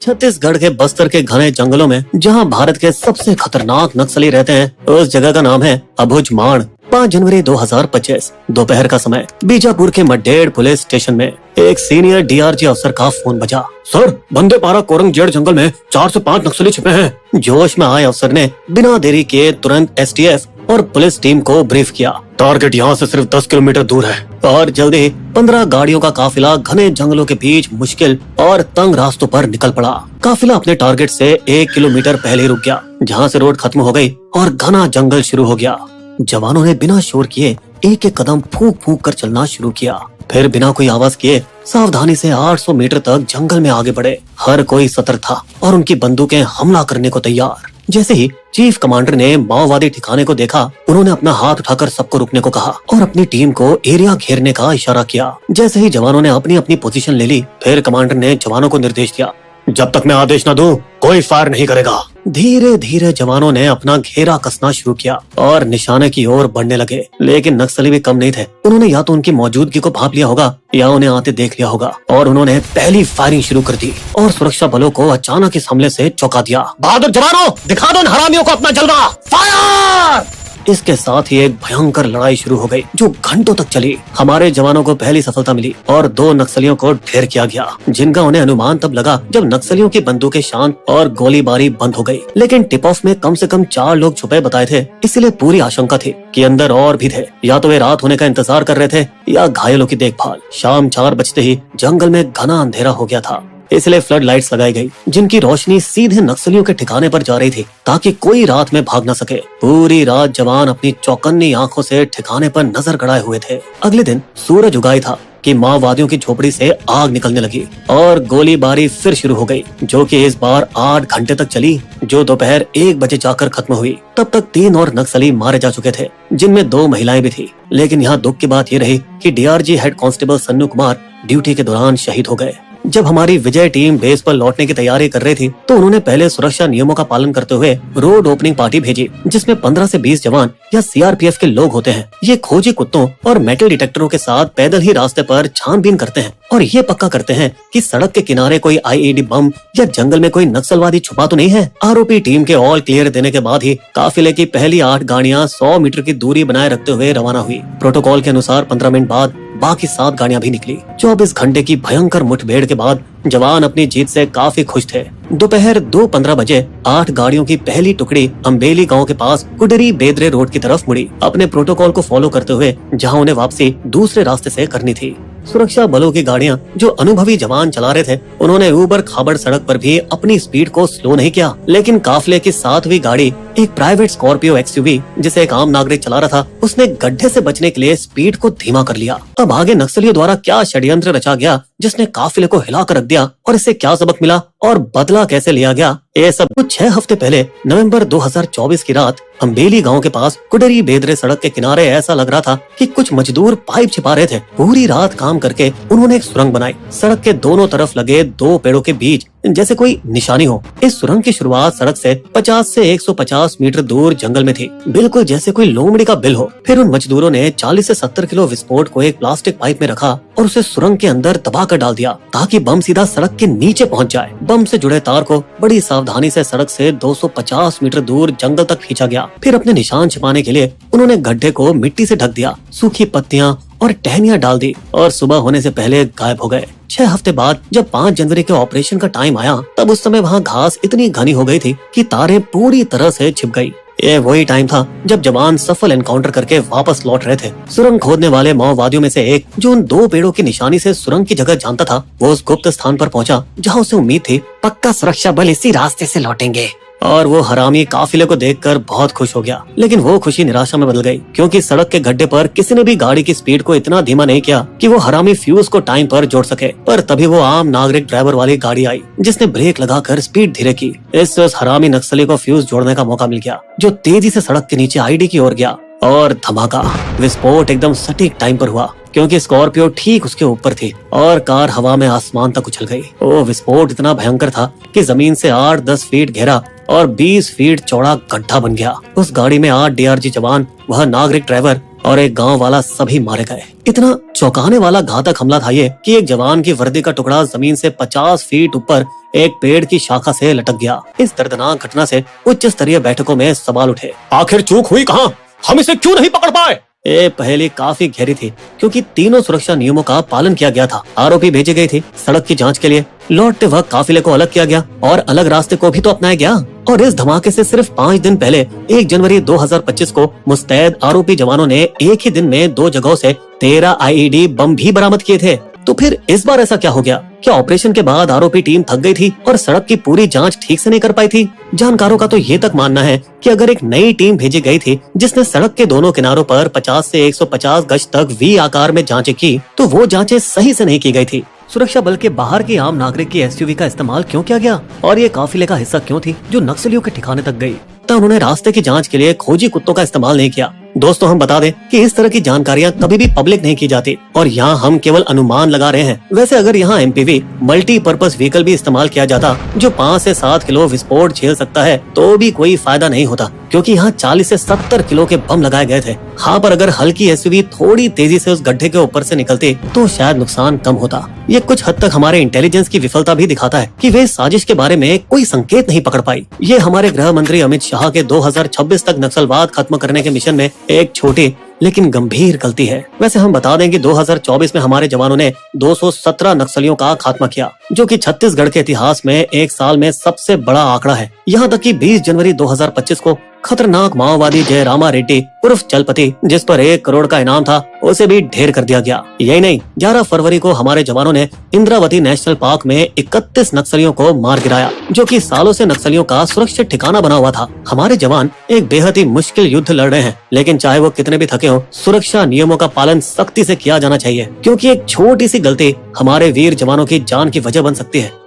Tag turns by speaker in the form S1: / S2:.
S1: छत्तीसगढ़ के बस्तर के घने जंगलों में जहां भारत के सबसे खतरनाक नक्सली रहते हैं, उस जगह का नाम है अबुझमाड़। 5 जनवरी 2025 दोपहर का समय बीजापुर के मड्डेड़ पुलिस स्टेशन में एक सीनियर डीआरजी अफसर का फोन बजा। सर, बंदे पारा कोरंग जेड़ जंगल में 4 से 5 नक्सली छिपे हैं। जोश में आए अफसर ने बिना देरी किए तुरंत एसटीएफ और पुलिस टीम को ब्रीफ किया। टारगेट यहाँ से सिर्फ 10 किलोमीटर दूर है और जल्दी 15 गाड़ियों का काफिला घने जंगलों के बीच मुश्किल और तंग रास्तों पर निकल पड़ा। काफिला अपने टारगेट से 1 किलोमीटर पहले रुक गया, जहाँ से रोड खत्म हो गई और घना जंगल शुरू हो गया। जवानों ने बिना शोर किए एक एक कदम फूंक फूंक कर चलना शुरू किया। फिर बिना कोई आवाज किए सावधानी से 800 मीटर तक जंगल में आगे बढ़े। हर कोई सतर्क था और उनकी बंदूकें हमला करने को तैयार। जैसे ही चीफ कमांडर ने माओवादी ठिकाने को देखा, उन्होंने अपना हाथ उठाकर सबको रुकने को कहा और अपनी टीम को एरिया घेरने का इशारा किया। जैसे ही जवानों ने अपनी अपनी पोजीशन ले ली, फिर कमांडर ने जवानों को निर्देश दिया, जब तक मैं आदेश न दूं, कोई फायर नहीं करेगा। धीरे धीरे जवानों ने अपना घेरा कसना शुरू किया और निशाने की ओर बढ़ने लगे। लेकिन नक्सली भी कम नहीं थे। उन्होंने या तो उनकी मौजूदगी को भांप लिया होगा या उन्हें आते देख लिया होगा और उन्होंने पहली फायरिंग शुरू कर दी और सुरक्षा बलों को अचानक इस हमले से चौंका दिया। बहादुर जवानों, दिखा दो इन हरामियों को अपना जलवा। फायर! इसके साथ ही एक भयंकर लड़ाई शुरू हो गई जो घंटों तक चली। हमारे जवानों को पहली सफलता मिली और 2 नक्सलियों को ढेर किया गया, जिनका उन्हें अनुमान तब लगा जब नक्सलियों की बंदूकें शांत और गोलीबारी बंद हो गई। लेकिन टिप ऑफ में कम से कम 4 लोग छुपे बताए थे, इसलिए पूरी आशंका थी कि अंदर और भी थे। या तो वे रात होने का इंतजार कर रहे थे या घायलों की देखभाल। शाम 4 बजते ही जंगल में घना अंधेरा हो गया था, इसलिए फ्लड लाइट्स लगाई गई, जिनकी रोशनी सीधे नक्सलियों के ठिकाने पर जा रही थी ताकि कोई रात में भाग न सके। पूरी रात जवान अपनी चौकन्नी आंखों से ठिकाने पर नजर गड़ाए हुए थे। अगले दिन सूरज उगाई था कि माओवादियों की झोपड़ी से आग निकलने लगी और गोलीबारी फिर शुरू हो गई, जो कि इस बार 8 घंटे तक चली, जो दोपहर 1 बजे जाकर खत्म हुई। तब तक 3 और नक्सली मारे जा चुके थे, जिनमें 2 महिलाएं भी थी। लेकिन यहाँ दुख की बात ये रही कि DRG head constable Sannu Kumar duty के दौरान शहीद हो गए। जब हमारी विजय टीम बेस पर लौटने की तैयारी कर रही थी, तो उन्होंने पहले सुरक्षा नियमों का पालन करते हुए रोड ओपनिंग पार्टी भेजी, जिसमें 15 से 20 जवान या सीआरपीएफ के लोग होते हैं। ये खोजी कुत्तों और मेटल डिटेक्टरों के साथ पैदल ही रास्ते पर छानबीन करते हैं और ये पक्का करते हैं कि सड़क के किनारे कोई आईईडी बम या जंगल में कोई नक्सलवादी छुपा तो नहीं है। आरोपी टीम के ऑल क्लियर देने के बाद ही काफिले की पहली 8 गाड़ियां 100 मीटर की दूरी बनाए रखते हुए रवाना हुई। प्रोटोकॉल के अनुसार 15 मिनट बाद बाकी 7 गाड़ियां भी निकली। 24 घंटे की भयंकर मुठभेड़ के बाद जवान अपनी जीत से काफी खुश थे। दोपहर 2:15 बजे 8 गाड़ियों की पहली टुकड़ी अम्बेली गांव के पास कुडरी बेदरे रोड की तरफ मुड़ी, अपने प्रोटोकॉल को फॉलो करते हुए, जहां उन्हें वापसी दूसरे रास्ते से करनी थी। सुरक्षा बलों की गाड़ियां जो अनुभवी जवान चला रहे थे, उन्होंने ऊबड़ खाबड़ सड़क पर भी अपनी स्पीड को स्लो नहीं किया। लेकिन काफिले की 7वीं गाड़ी, एक प्राइवेट स्कॉर्पियो एक्सयूवी जिसे एक आम नागरिक चला रहा था, उसने गड्ढे से बचने के लिए स्पीड को धीमा कर लिया। अब आगे नक्सलियों द्वारा क्या षड्यंत्र रचा गया जिसने काफिले को हिला कर रख दिया और इससे क्या सबक मिला और बदला कैसे लिया गया, ये सब कुछ 6 हफ्ते पहले नवंबर 2024 की रात अम्बेली गांव के पास कुडरी बेदरे सड़क के किनारे ऐसा लग रहा था कि कुछ मजदूर पाइप छिपा रहे थे। पूरी रात काम करके उन्होंने एक सुरंग बनाई। सड़क के दोनों तरफ लगे 2 पेड़ों के बीच जैसे कोई निशानी हो। इस सुरंग की शुरुआत सड़क से 50 से 150 मीटर दूर जंगल में थी, बिल्कुल जैसे कोई लोमड़ी का बिल हो। फिर उन मजदूरों ने 40 से 70 किलो विस्फोट को एक प्लास्टिक पाइप में रखा और उसे सुरंग के अंदर दबा कर डाल दिया ताकि बम सीधा सड़क के नीचे पहुंच जाए। बम से जुड़े तार को बड़ी सावधानी से सड़क से 250 मीटर दूर जंगल तक खींचा गया। फिर अपने निशान छिपाने के लिए उन्होंने गड्ढे को मिट्टी से ढक दिया, सूखी पत्तियां और टहनियां डाल दी और सुबह होने से पहले गायब हो गए। 6 हफ्ते बाद जब 5 जनवरी के ऑपरेशन का टाइम आया, तब उस समय वहाँ घास इतनी घनी हो गई थी कि तारें पूरी तरह से छिप गई। ये वही टाइम था जब जवान सफल एनकाउंटर करके वापस लौट रहे थे। सुरंग खोदने वाले माओवादियों में से एक, जो उन 2 पेड़ों की निशानी से सुरंग की जगह जानता था, वो उस गुप्त स्थान पर पहुंचा जहां उसे उम्मीद थी पक्का सुरक्षा बल इसी रास्ते से लौटेंगे। और वो हरामी काफिले को देखकर बहुत खुश हो गया। लेकिन वो खुशी निराशा में बदल गई, क्योंकि सड़क के गड्ढे पर किसी ने भी गाड़ी की स्पीड को इतना धीमा नहीं किया कि वो हरामी फ्यूज को टाइम पर जोड़ सके। पर तभी वो आम नागरिक ड्राइवर वाली गाड़ी आई, जिसने ब्रेक लगाकर स्पीड धीरे की। इससे उस हरामी नक्सली को फ्यूज जोड़ने का मौका मिल गया, जो तेजी से सड़क के नीचे आईडी की ओर गया और धमाका। विस्फोट एकदम सटीक टाइम पर हुआ, क्योंकि स्कॉर्पियो ठीक उसके ऊपर थी और कार हवा में आसमान तक उछल गई। वो विस्फोट इतना भयंकर था कि जमीन से 8-10 फीट गहरा और 20 फीट चौड़ा गड्ढा बन गया। उस गाड़ी में 8 डीआरजी जवान, वह नागरिक ड्राइवर और एक गांव वाला सभी मारे गए। इतना चौंकाने वाला घातक हमला था ये कि एक जवान की वर्दी का टुकड़ा जमीन से 50 फीट ऊपर एक पेड़ की शाखा से लटक गया। इस दर्दनाक घटना से उच्च स्तरीय बैठकों में सवाल उठे।
S2: आखिर चूक हुई कहाँ? हम इसे क्यों नहीं पकड़ पाए?
S1: ये पहेली काफी गहरी थी, क्योंकि तीनों सुरक्षा नियमों का पालन किया गया था। आरोपी भेजे गए थे सड़क की जांच के लिए, लौटते वक्त काफिले को अलग किया गया और अलग रास्ते को भी तो अपनाया गया। और इस धमाके से सिर्फ 5 दिन पहले 1 जनवरी 2025 को मुस्तैद आरोपी जवानों ने एक ही दिन में 2 जगहों से 13 IED बम भी बरामद किए थे। तो फिर इस बार ऐसा क्या हो गया? क्या ऑपरेशन के बाद आरोपी टीम थक गई थी और सड़क की पूरी जांच ठीक से नहीं कर पाई थी? जानकारों का तो ये तक मानना है कि अगर एक नई टीम भेजी गई थी जिसने सड़क के दोनों किनारों पर 50 से 150 गज तक वी आकार में जांचें की, तो वो जांचें सही से नहीं की गई थी। सुरक्षा बल के बाहर की आम नागरिक की SUV का इस्तेमाल क्यों किया गया और ये काफिले का हिस्सा क्यों थी जो नक्सलियों के ठिकाने तक गई? तब उन्होंने रास्ते की जांच के लिए खोजी कुत्तों का इस्तेमाल नहीं किया। दोस्तों, हम बता दें कि इस तरह की जानकारियां कभी भी पब्लिक नहीं की जाती और यहाँ हम केवल अनुमान लगा रहे हैं। वैसे अगर यहाँ MPV मल्टीपर्पज व्हीकल भी इस्तेमाल किया जाता जो 5 से 7 किलो विस्फोट झेल सकता है, तो भी कोई फायदा नहीं होता, क्योंकि यहाँ 40 से 70 किलो के बम लगाए गए थे। हाँ, पर अगर हल्की SUV थोड़ी तेजी से उस गड्ढे के ऊपर से निकलती तो शायद नुकसान कम होता। ये कुछ हद तक हमारे इंटेलिजेंस की विफलता भी दिखाता है कि वे साजिश के बारे में कोई संकेत नहीं पकड़ पाई। ये हमारे गृह मंत्री अमित शाह के 2026 तक नक्सलवाद खत्म करने के मिशन में एक छोटी लेकिन गंभीर गलती है। वैसे हम बता दें कि 2024 में हमारे जवानों ने 217 नक्सलियों का खात्मा किया, जो कि छत्तीसगढ़ के इतिहास में एक साल में सबसे बड़ा आंकड़ा है। यहाँ तक कि 20 जनवरी 2025 को खतरनाक माओवादी जयरामा रेड्डी उर्फ चलपति, जिस पर 1 करोड़ का इनाम था, उसे भी ढेर कर दिया गया। यही नहीं, 11 फरवरी को हमारे जवानों ने इंद्रावती नेशनल पार्क में 31 नक्सलियों को मार गिराया, जो कि सालों से नक्सलियों का सुरक्षित ठिकाना बना हुआ था। हमारे जवान एक बेहद ही मुश्किल युद्ध लड़ रहे हैं, लेकिन चाहे वो कितने भी थके हो, सुरक्षा नियमों का पालन सख्ती से किया जाना चाहिए, क्योंकि एक छोटी सी गलती हमारे वीर जवानों की जान की वजह बन सकती है।